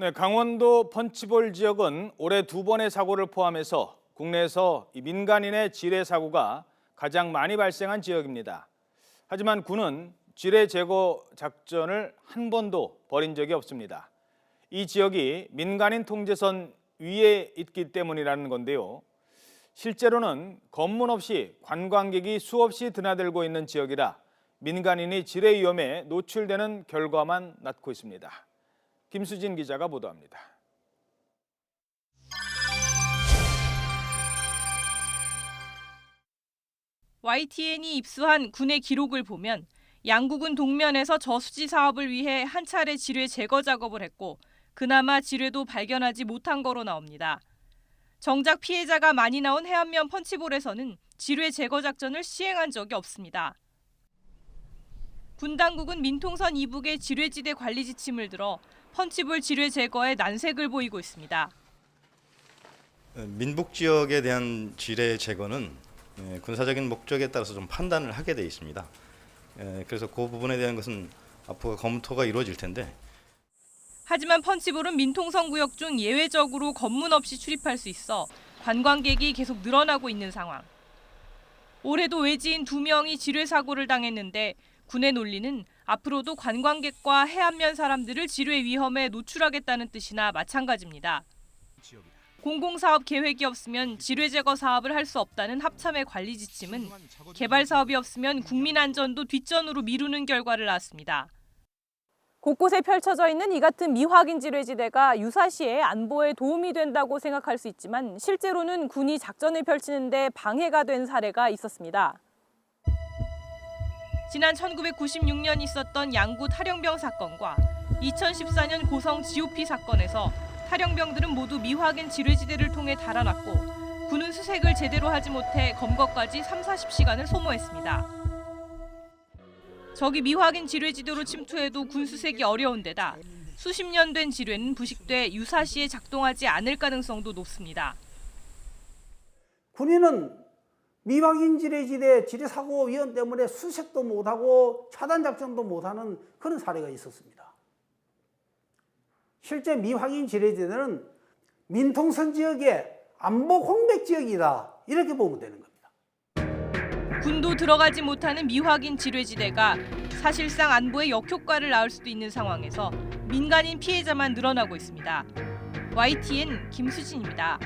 네, 강원도 펀치볼 지역은 올해 2번의 사고를 포함해서 국내에서 이 민간인의 지뢰 사고가 가장 많이 발생한 지역입니다. 하지만 군은 지뢰 제거 작전을 한 번도 벌인 적이 없습니다. 이 지역이 민간인 통제선 위에 있기 때문이라는 건데요. 실제로는 검문 없이 관광객이 수없이 드나들고 있는 지역이라 민간인이 지뢰 위험에 노출되는 결과만 낳고 있습니다. 김수진 기자가 보도합니다. YTN이 입수한 군의 기록을 보면 양국은 동면에서 저수지 사업을 위해 한 차례 지뢰 제거 작업을 했고 그나마 지뢰도 발견하지 못한 거로 나옵니다. 정작 피해자가 많이 나온 해안면 펀치볼에서는 지뢰 제거 작전을 시행한 적이 없습니다. 군 당국은 민통선 이북의 지뢰지대 관리 지침을 들어 펀치볼 지뢰 제거에 난색을 보이고 있습니다. 민북 지역에 대한 지뢰 제거는 군사적인 목적에 따라서 좀 판단을 하게 돼 있습니다. 그래서 그 부분에 대한 것은 앞으로 검토가 이루어질 텐데. 하지만 펀치볼은 민통선 구역 중 예외적으로 검문 없이 출입할 수 있어 관광객이 계속 늘어나고 있는 상황. 올해도 외지인 2명이 지뢰 사고를 당했는데 군의 논리는 앞으로도 관광객과 해안면 사람들을 지뢰 위험에 노출하겠다는 뜻이나 마찬가지입니다. 공공사업 계획이 없으면 지뢰 제거 사업을 할 수 없다는 합참의 관리 지침은 개발 사업이 없으면 국민 안전도 뒷전으로 미루는 결과를 낳았습니다. 곳곳에 펼쳐져 있는 이 같은 미확인 지뢰지대가 유사시의 안보에 도움이 된다고 생각할 수 있지만 실제로는 군이 작전을 펼치는 데 방해가 된 사례가 있었습니다. 지난 1996년 있었던 양구 탈영병 사건과 2014년 고성 GOP 사건에서 탈영병들은 모두 미확인 지뢰지대를 통해 달아났고 군은 수색을 제대로 하지 못해 검거까지 30-40시간을 소모했습니다. 적이 미확인 지뢰지대로 침투해도 군 수색이 어려운 데다 수십 년 된 지뢰는 부식돼 유사시에 작동하지 않을 가능성도 높습니다. 군인은 미확인 지뢰지대 지뢰 사고 위험 때문에 수색도 못하고 차단 작전도 못하는 그런 사례가 있었습니다. 실제 미확인 지뢰지대는 민통선 지역의 안보 공백 지역이다 이렇게 보면 되는 겁니다. 군도 들어가지 못하는 미확인 지뢰지대가 사실상 안보에 역효과를 낳을 수도 있는 상황에서 민간인 피해자만 늘어나고 있습니다. YTN 김수진입니다.